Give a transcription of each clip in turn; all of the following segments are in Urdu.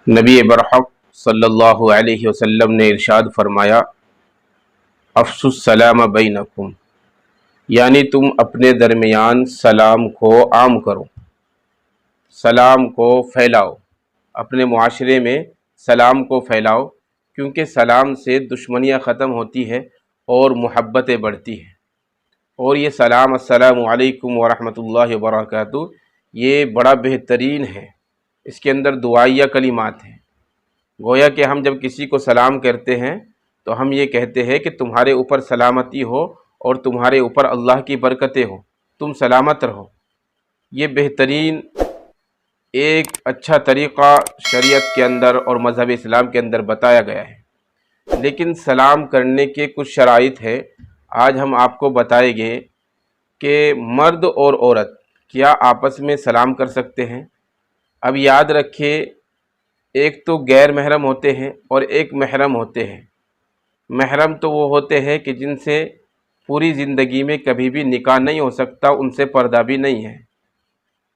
نبی برحق صلی اللہ علیہ وسلم نے ارشاد فرمایا، افشوا السلام بینکم، یعنی تم اپنے درمیان سلام کو عام کرو، سلام کو پھیلاؤ، اپنے معاشرے میں سلام کو پھیلاؤ، کیونکہ سلام سے دشمنیاں ختم ہوتی ہے اور محبتیں بڑھتی ہیں۔ اور یہ سلام السلام علیکم ورحمۃ اللہ وبرکاتہ یہ بڑا بہترین ہے، اس کے اندر دعائیہ کلمات ہیں۔ گویا کہ ہم جب کسی کو سلام کرتے ہیں تو ہم یہ کہتے ہیں کہ تمہارے اوپر سلامتی ہو اور تمہارے اوپر اللہ کی برکتیں ہو، تم سلامت رہو۔ یہ بہترین ایک اچھا طریقہ شریعت کے اندر اور مذہب اسلام کے اندر بتایا گیا ہے، لیکن سلام کرنے کے کچھ شرائط ہے، آج ہم آپ کو بتائیں گے کہ مرد اور عورت کیا آپس میں سلام کر سکتے ہیں۔ اب یاد رکھیے، ایک تو غیر محرم ہوتے ہیں اور ایک محرم ہوتے ہیں۔ محرم تو وہ ہوتے ہیں کہ جن سے پوری زندگی میں کبھی بھی نکاح نہیں ہو سکتا، ان سے پردہ بھی نہیں ہے۔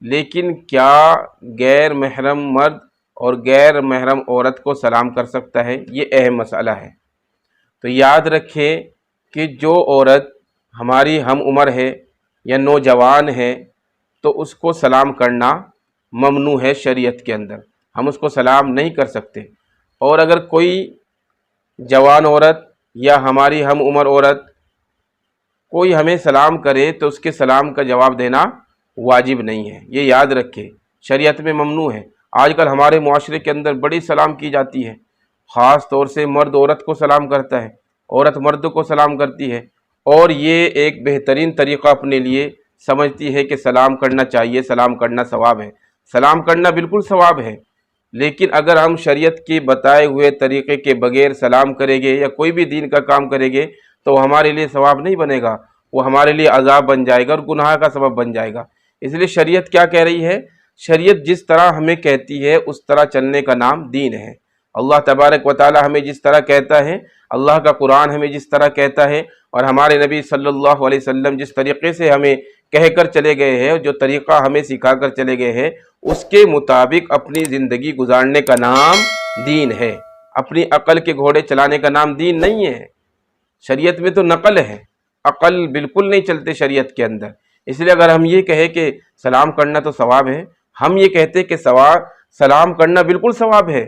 لیکن کیا غیر محرم مرد اور غیر محرم عورت کو سلام کر سکتا ہے؟ یہ اہم مسئلہ ہے۔ تو یاد رکھیں کہ جو عورت ہماری ہم عمر ہے یا نوجوان ہے تو اس کو سلام کرنا ممنوع ہے شریعت کے اندر، ہم اس کو سلام نہیں کر سکتے۔ اور اگر کوئی جوان عورت یا ہماری ہم عمر عورت کوئی ہمیں سلام کرے تو اس کے سلام کا جواب دینا واجب نہیں ہے، یہ یاد رکھے، شریعت میں ممنوع ہے۔ آج کل ہمارے معاشرے کے اندر بڑی سلام کی جاتی ہے، خاص طور سے مرد عورت کو سلام کرتا ہے، عورت مرد کو سلام کرتی ہے، اور یہ ایک بہترین طریقہ اپنے لیے سمجھتی ہے کہ سلام کرنا چاہیے، سلام کرنا ثواب ہے۔ سلام کرنا بالکل ثواب ہے، لیکن اگر ہم شریعت کے بتائے ہوئے طریقے کے بغیر سلام کریں گے یا کوئی بھی دین کا کام کریں گے تو وہ ہمارے لیے ثواب نہیں بنے گا، وہ ہمارے لیے عذاب بن جائے گا اور گناہ کا سبب بن جائے گا۔ اس لیے شریعت کیا کہہ رہی ہے؟ شریعت جس طرح ہمیں کہتی ہے اس طرح چلنے کا نام دین ہے۔ اللہ تبارک و تعالی ہمیں جس طرح کہتا ہے، اللہ کا قرآن ہمیں جس طرح کہتا ہے، اور ہمارے نبی صلی اللہ علیہ وسلم جس طریقے سے ہمیں کہہ کر چلے گئے ہیں، جو طریقہ ہمیں سکھا کر چلے گئے ہیں، اس کے مطابق اپنی زندگی گزارنے کا نام دین ہے۔ اپنی عقل کے گھوڑے چلانے کا نام دین نہیں ہے۔ شریعت میں تو نقل ہے، عقل بالکل نہیں چلتے شریعت کے اندر۔ اس لیے اگر ہم یہ کہیں کہ سلام کرنا تو ثواب ہے، ہم یہ کہتے کہ سلام کرنا بالکل ثواب ہے،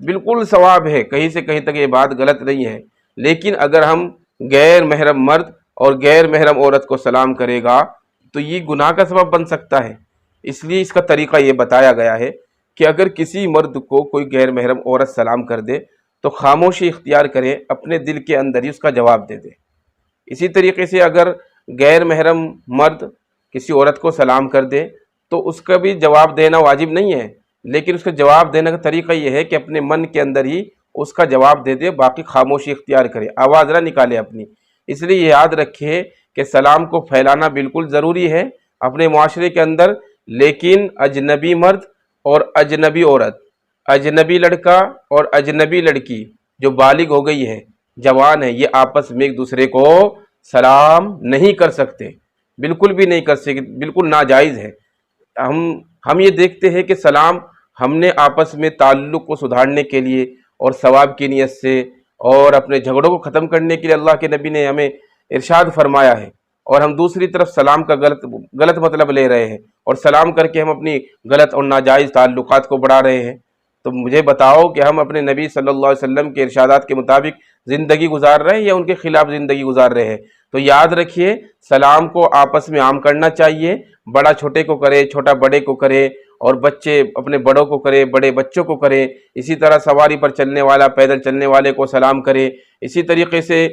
بالکل ثواب ہے، کہیں سے کہیں تک یہ بات غلط نہیں ہے۔ لیکن اگر ہم غیر محرم مرد اور غیر محرم عورت کو سلام کرے گا تو یہ گناہ کا سبب بن سکتا ہے۔ اس لیے اس کا طریقہ یہ بتایا گیا ہے کہ اگر کسی مرد کو کوئی غیر محرم عورت سلام کر دے تو خاموشی اختیار کرے، اپنے دل کے اندر ہی اس کا جواب دے دے۔ اسی طریقے سے اگر غیر محرم مرد کسی عورت کو سلام کر دے تو اس کا بھی جواب دینا واجب نہیں ہے، لیکن اس کا جواب دینے کا طریقہ یہ ہے کہ اپنے من کے اندر ہی اس کا جواب دے دے، باقی خاموشی اختیار کرے، آواز نہ نکالے اپنی۔ اس لیے یہ یاد رکھے کہ سلام کو پھیلانا بالکل ضروری ہے اپنے معاشرے کے اندر، لیکن اجنبی مرد اور اجنبی عورت، اجنبی لڑکا اور اجنبی لڑکی جو بالغ ہو گئی ہے، جوان ہے، یہ آپس میں ایک دوسرے کو سلام نہیں کر سکتے، بالکل بھی نہیں کر سکتے، بالکل ناجائز ہے۔ ہم یہ دیکھتے ہیں کہ سلام ہم نے آپس میں تعلق کو سدھارنے کے لیے اور ثواب کی نیت سے اور اپنے جھگڑوں کو ختم کرنے کے لیے اللہ کے نبی نے ہمیں ارشاد فرمایا ہے، اور ہم دوسری طرف سلام کا غلط مطلب لے رہے ہیں اور سلام کر کے ہم اپنی غلط اور ناجائز تعلقات کو بڑھا رہے ہیں۔ تو مجھے بتاؤ کہ ہم اپنے نبی صلی اللہ علیہ وسلم کے ارشادات کے مطابق زندگی گزار رہے ہیں یا ان کے خلاف زندگی گزار رہے ہیں؟ تو یاد رکھیے، سلام کو آپس میں عام کرنا چاہیے، بڑا چھوٹے کو کرے، چھوٹا بڑے کو کرے، اور بچے اپنے بڑوں کو کرے، بڑے بچوں کو کرے۔ اسی طرح سواری پر چلنے والا پیدل چلنے والے کو سلام کرے۔ اسی طریقے سے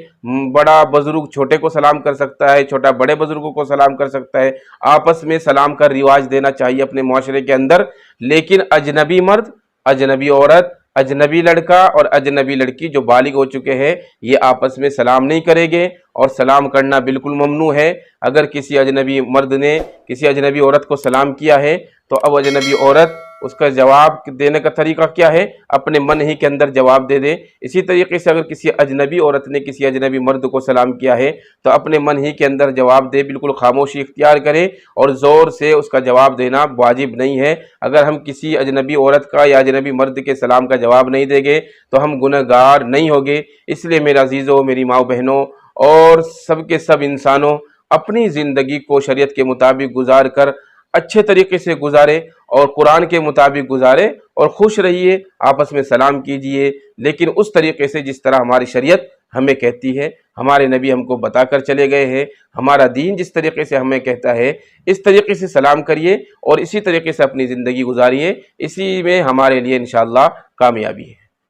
بڑا بزرگ چھوٹے کو سلام کر سکتا ہے، چھوٹا بڑے بزرگوں کو سلام کر سکتا ہے۔ آپس میں سلام کا رواج دینا چاہیے اپنے معاشرے کے اندر، لیکن اجنبی مرد، اجنبی عورت، اجنبی لڑکا اور اجنبی لڑکی جو بالغ ہو چکے ہیں، یہ آپس میں سلام نہیں کریں گے، اور سلام کرنا بالکل ممنوع ہے۔ اگر کسی اجنبی مرد نے کسی اجنبی عورت کو سلام کیا ہے تو اب اجنبی عورت اس کا جواب دینے کا طریقہ کیا ہے؟ اپنے من ہی کے اندر جواب دے دے۔ اسی طریقے سے اگر کسی اجنبی عورت نے کسی اجنبی مرد کو سلام کیا ہے تو اپنے من ہی کے اندر جواب دے، بالکل خاموشی اختیار کرے، اور زور سے اس کا جواب دینا واجب نہیں ہے۔ اگر ہم کسی اجنبی عورت کا یا اجنبی مرد کے سلام کا جواب نہیں دیں گے تو ہم گنہگار نہیں ہوگے۔ اس لیے میرے عزیزوں، میری ماؤں بہنوں اور سب کے سب انسانوں، اپنی زندگی کو شریعت کے مطابق گزار کر اچھے طریقے سے گزارے اور قرآن کے مطابق گزارے اور خوش رہیے، آپس میں سلام کیجئے، لیکن اس طریقے سے جس طرح ہماری شریعت ہمیں کہتی ہے، ہمارے نبی ہم کو بتا کر چلے گئے ہیں، ہمارا دین جس طریقے سے ہمیں کہتا ہے اس طریقے سے سلام کریے اور اسی طریقے سے اپنی زندگی گزاریے۔ اسی میں ہمارے لیے انشاءاللہ کامیابی ہے۔